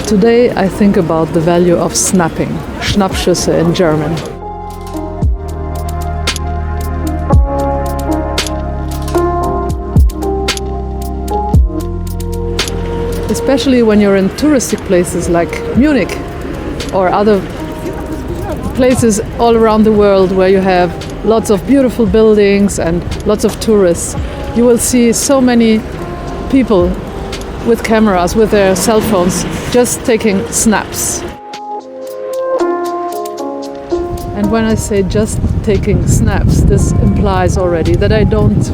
Today I think about the value of snapping, Schnappschüsse in German. Especially when you're in touristic places like Munich or other places all around the world where you have lots of beautiful buildings and lots of tourists. You will see so many people with cameras, with their cell phones, just taking snaps. And when I say just taking snaps, this implies already that I don't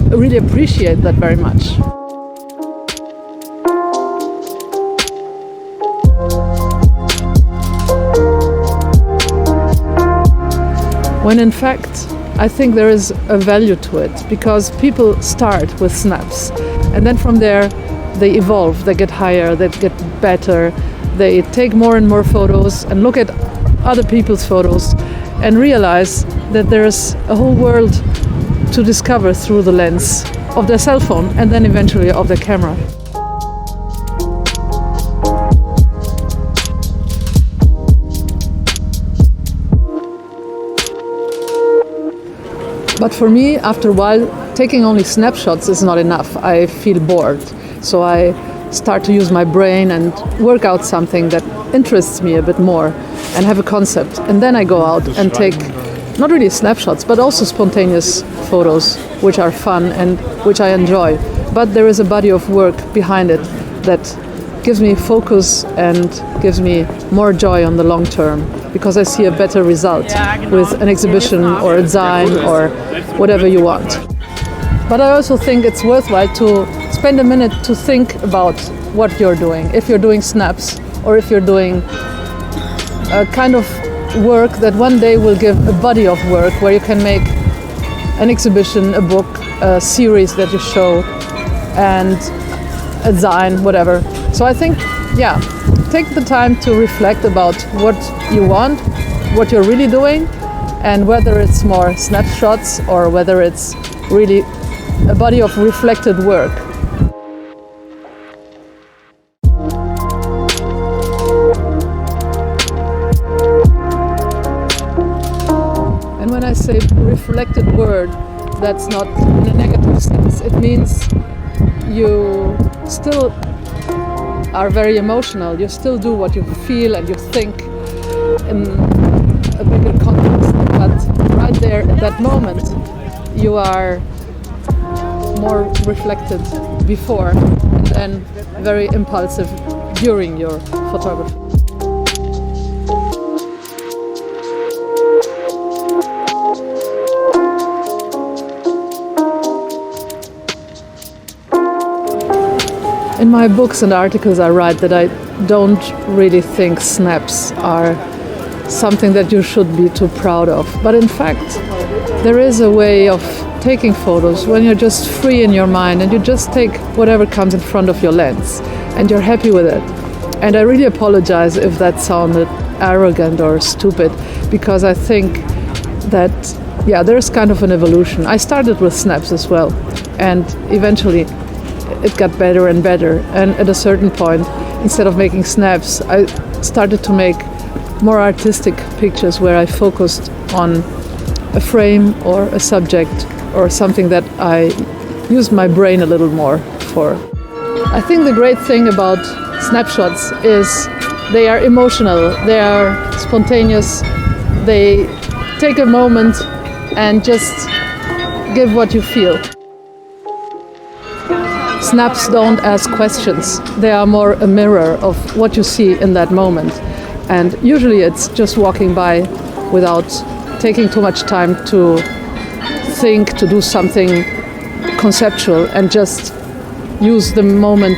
really appreciate that very much. When in fact, I think there is a value to it, because people start with snaps and then from there they evolve, they get higher, they get better, they take more and more photos and look at other people's photos and realize that there's a whole world to discover through the lens of their cell phone and then eventually of their camera. But for me, after a while, taking only snapshots is not enough. I feel bored. So I start to use my brain and work out something that interests me a bit more and have a concept. And then I go out and take not really snapshots, but also spontaneous photos, which are fun and which I enjoy. But there is a body of work behind it that gives me focus and gives me more joy on the long term, because I see a better result with an exhibition or a zine or whatever you want. But I also think it's worthwhile to spend a minute to think about what you're doing. If you're doing snaps or if you're doing a kind of work that one day will give a body of work where you can make an exhibition, a book, a series that you show, and a zine, whatever. So I think, take the time to reflect about what you want, what you're really doing, and whether it's more snapshots or whether it's really a body of reflected work. And when I say reflected word, that's not in a negative sense. It means you still are very emotional. You still do what you feel and you think in a bigger context. But right there at that moment, you are more reflected before and then very impulsive during your photography. In my books and articles I write that I don't really think snaps are something that you should be too proud of. But in fact, there is a way of taking photos when you're just free in your mind and you just take whatever comes in front of your lens and you're happy with it. And I really apologize if that sounded arrogant or stupid, because I think that, there's kind of an evolution. I started with snaps as well, and eventually it got better and better. And at a certain point, instead of making snaps, I started to make more artistic pictures where I focused on a frame or a subject or something that I used my brain a little more for. I think the great thing about snapshots is they are emotional, they are spontaneous, they take a moment and just give what you feel. Snaps don't ask questions, they are more a mirror of what you see in that moment. And usually it's just walking by without taking too much time to think, to do something conceptual, and just use the moment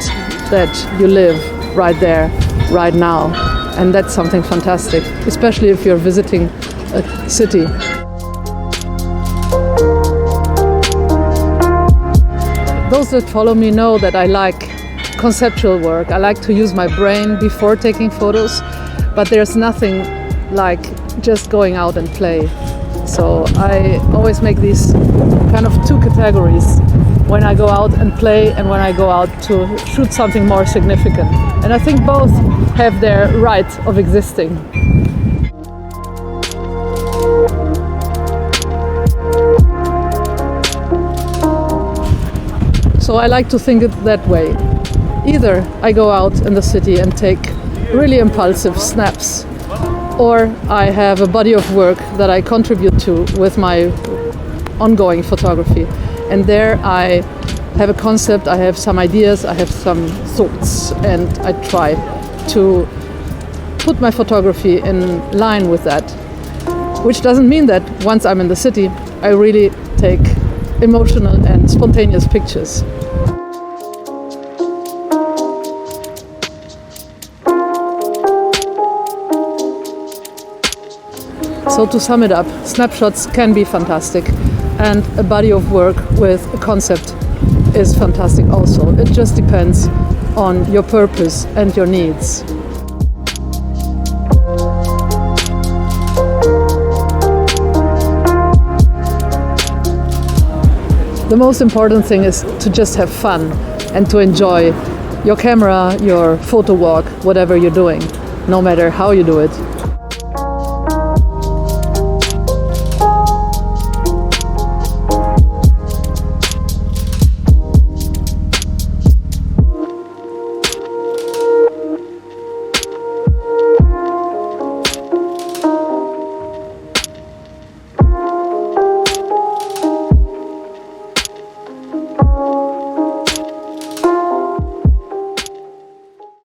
that you live right there, right now. And that's something fantastic, especially if you're visiting a city. Those that follow me know that I like conceptual work. I like to use my brain before taking photos, but there's nothing like just going out and play. So I always make these kind of two categories. when I go out and play and when I go out to shoot something more significant. And I think both have their right of existing. So I like to think it that way. Either I go out in the city and take really impulsive snaps, or I have a body of work that I contribute to with my ongoing photography. And there I have a concept, I have some ideas, I have some thoughts, and I try to put my photography in line with that. Which doesn't mean that once I'm in the city, I really take emotional and spontaneous pictures. So to sum it up, snapshots can be fantastic, and a body of work with a concept is fantastic also. It just depends on your purpose and your needs. The most important thing is to just have fun and to enjoy your camera, your photo walk, whatever you're doing, no matter how you do it.